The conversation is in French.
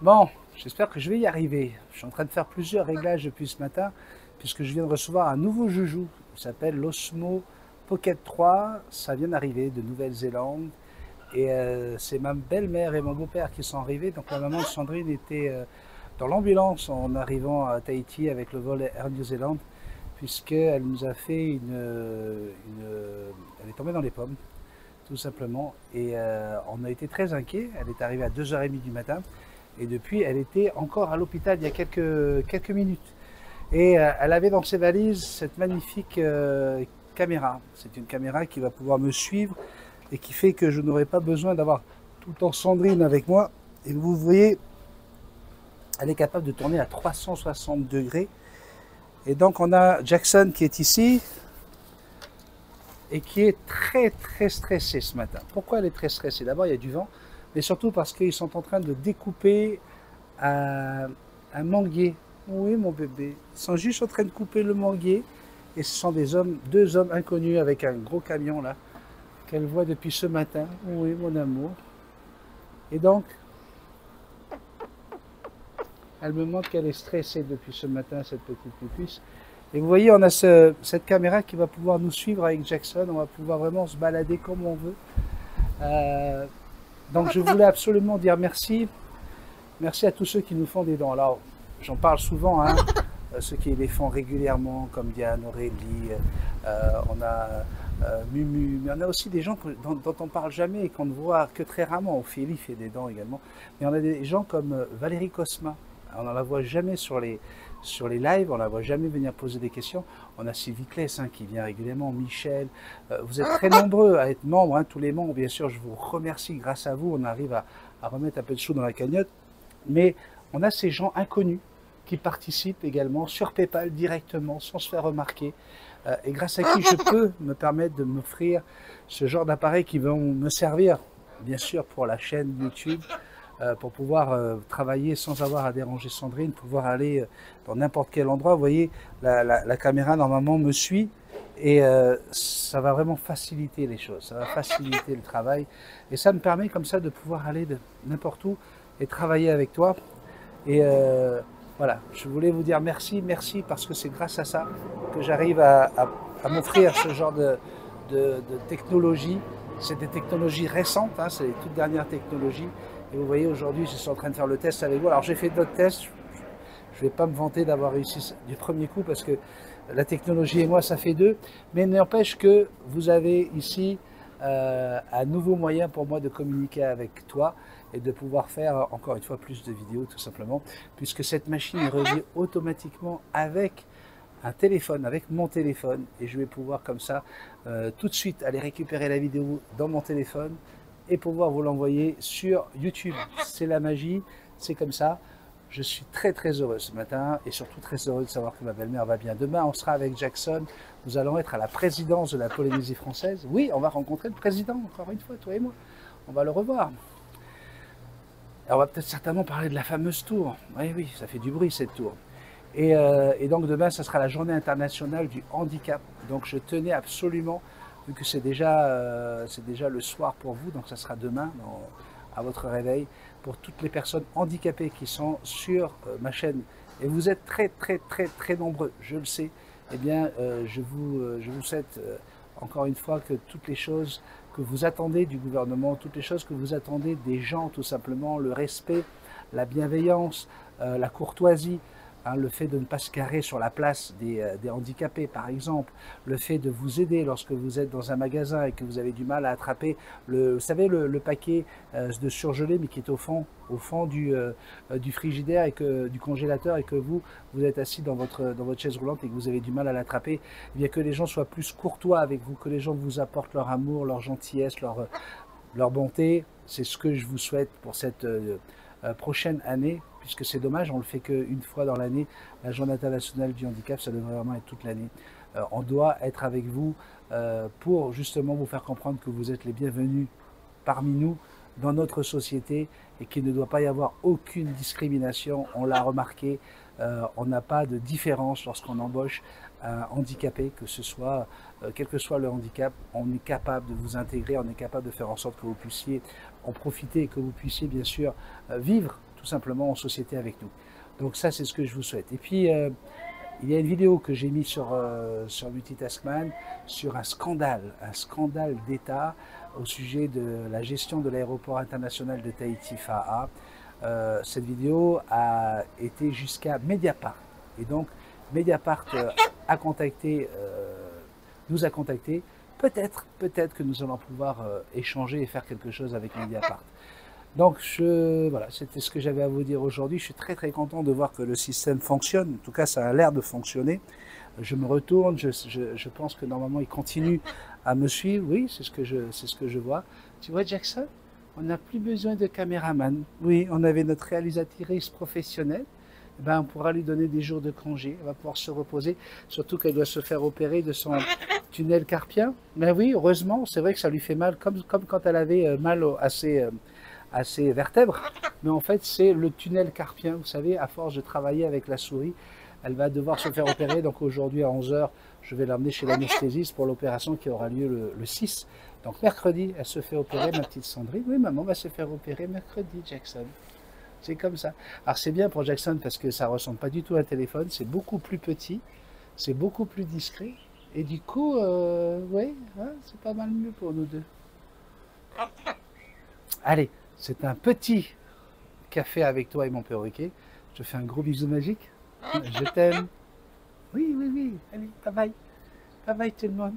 Bon, j'espère que je vais y arriver. Je suis en train de faire plusieurs réglages depuis ce matin, puisque je viens de recevoir un nouveau joujou. Il s'appelle l'Osmo Pocket 3. Ça vient d'arriver de Nouvelle-Zélande. Et c'est ma belle-mère et mon beau-père qui sont arrivés. Donc la maman de Sandrine était dans l'ambulance en arrivant à Tahiti avec le vol Air New Zealand, puisqu'elle nous a fait elle est tombée dans les pommes, tout simplement. Et on a été très inquiets. Elle est arrivée à 2h30 du matin. Et depuis, elle était encore à l'hôpital il y a quelques minutes. Et elle avait dans ses valises cette magnifique caméra. C'est une caméra qui va pouvoir me suivre et qui fait que je n'aurai pas besoin d'avoir tout le temps Sandrine avec moi. Et vous voyez, elle est capable de tourner à 360 degrés. Et donc on a Jackson qui est ici et qui est très stressée ce matin. Pourquoi elle est très stressée? D'abord, il y a du vent, mais surtout parce qu'ils sont en train de découper un manguier. Oui, mon bébé. Ils sont juste en train de couper le manguier. Et ce sont deux hommes inconnus avec un gros camion là, qu'elle voit depuis ce matin. Oui, mon amour. Et donc, elle me montre qu'elle est stressée depuis ce matin, cette petite pupusse. Et vous voyez, on a cette caméra qui va pouvoir nous suivre avec Jackson. On va pouvoir vraiment se balader comme on veut. Euh, donc, je voulais absolument dire merci. Merci à tous ceux qui nous font des dons. Alors, j'en parle souvent, hein, ceux qui les font régulièrement, comme Diane, Aurélie, on a Mumu, mais on a aussi des gens dont on ne parle jamais et qu'on ne voit que très rarement. Ophélie fait des dons également. Mais on a des gens comme Valérie Cosma. On ne la voit jamais sur les lives, on ne la voit jamais venir poser des questions. On a Sylvie Kless hein, qui vient régulièrement, Michel. Vous êtes très nombreux à être membres, hein, tous les membres, bien sûr, je vous remercie. Grâce à vous, on arrive à remettre un peu de sous dans la cagnotte. Mais on a ces gens inconnus qui participent également sur PayPal directement, sans se faire remarquer, et grâce à qui je peux me permettre de m'offrir ce genre d'appareils qui vont me servir, bien sûr, pour la chaîne YouTube, pour pouvoir travailler sans avoir à déranger Sandrine, pouvoir aller dans n'importe quel endroit. Vous voyez, la caméra normalement me suit et ça va vraiment faciliter les choses, ça va faciliter le travail et ça me permet comme ça de pouvoir aller de n'importe où et travailler avec toi. Et voilà, je voulais vous dire merci parce que c'est grâce à ça que j'arrive à m'offrir ce genre de technologie. C'est des technologies récentes, hein, c'est les toutes dernières technologies. Et vous voyez, aujourd'hui, je suis en train de faire le test avec vous. Alors, j'ai fait d'autres tests. Je ne vais pas me vanter d'avoir réussi du premier coup parce que la technologie et moi, ça fait deux. Mais n'empêche que vous avez ici un nouveau moyen pour moi de communiquer avec toi et de pouvoir faire encore une fois plus de vidéos tout simplement, puisque cette machine est reliée automatiquement avec un téléphone, avec mon téléphone, et je vais pouvoir comme ça tout de suite aller récupérer la vidéo dans mon téléphone et pouvoir vous l'envoyer sur YouTube. C'est la magie, c'est comme ça. Je suis très heureux ce matin et surtout très heureux de savoir que ma belle-mère va bien. Demain, on sera avec Jackson. Nous allons être à la présidence de la Polynésie française. Oui, on va rencontrer le président, encore une fois, toi et moi. On va le revoir. Alors, on va peut-être certainement parler de la fameuse tour. Oui, ça fait du bruit cette tour. Et donc demain, ça sera la journée internationale du handicap. Donc je tenais absolument, vu que c'est déjà le soir pour vous, donc ça sera demain à votre réveil, pour toutes les personnes handicapées qui sont sur ma chaîne. Et vous êtes très nombreux, je le sais. Eh bien, je vous souhaite encore une fois que toutes les choses que vous attendez du gouvernement, toutes les choses que vous attendez des gens, tout simplement, le respect, la bienveillance, la courtoisie, hein, le fait de ne pas se carrer sur la place des handicapés, par exemple, le fait de vous aider lorsque vous êtes dans un magasin et que vous avez du mal à attraper vous savez, le paquet de surgelé, mais qui est au fond du frigidaire et du congélateur, et que vous êtes assis dans votre chaise roulante et que vous avez du mal à l'attraper, eh bien que les gens soient plus courtois avec vous, que les gens vous apportent leur amour, leur gentillesse, leur bonté. C'est ce que je vous souhaite pour cette prochaine année, puisque c'est dommage, on le fait qu'une fois dans l'année. La journée internationale du handicap, ça devrait vraiment être toute l'année. On doit être avec vous pour justement vous faire comprendre que vous êtes les bienvenus parmi nous, dans notre société, et qu'il ne doit pas y avoir aucune discrimination. On l'a remarqué, on n'a pas de différence lorsqu'on embauche un handicapé, que ce soit, quel que soit le handicap, on est capable de vous intégrer, on est capable de faire en sorte que vous puissiez en profiter et que vous puissiez bien sûr vivre tout simplement en société avec nous. Donc ça, c'est ce que je vous souhaite. Et puis, il y a une vidéo que j'ai mise sur Multitaskman sur un scandale d'État au sujet de la gestion de l'aéroport international de Tahiti-Fa'a. Cette vidéo a été jusqu'à Mediapart. Et donc, Mediapart nous a contactés. Peut-être que nous allons pouvoir échanger et faire quelque chose avec Mediapart. Donc, voilà, c'était ce que j'avais à vous dire aujourd'hui. Je suis très content de voir que le système fonctionne. En tout cas, ça a l'air de fonctionner. Je me retourne, je pense que normalement, il continue à me suivre. Oui, c'est ce que je vois. Tu vois, Jackson, on n'a plus besoin de caméraman. Oui, on avait notre réalisatrice professionnelle. Ben, on pourra lui donner des jours de congé. Elle va pouvoir se reposer, surtout qu'elle doit se faire opérer de son tunnel carpien. Mais oui, heureusement, c'est vrai que ça lui fait mal, comme quand elle avait mal à ses vertèbres. Mais en fait, c'est le tunnel carpien. Vous savez, à force de travailler avec la souris, elle va devoir se faire opérer. Donc aujourd'hui, à 11 h, je vais l'emmener chez l'anesthésiste pour l'opération qui aura lieu le 6. Donc mercredi, elle se fait opérer, ma petite Sandrine. Oui, maman va se faire opérer mercredi, Jackson. C'est comme ça. Alors c'est bien pour Jackson parce que ça ressemble pas du tout à un téléphone. C'est beaucoup plus petit, c'est beaucoup plus discret. Et du coup, ouais, hein, c'est pas mal mieux pour nous deux. Allez, c'est un petit café avec toi et mon perroquet. Je te fais un gros bisou magique. Je t'aime. Oui. Allez, bye bye. Bye bye tout le monde.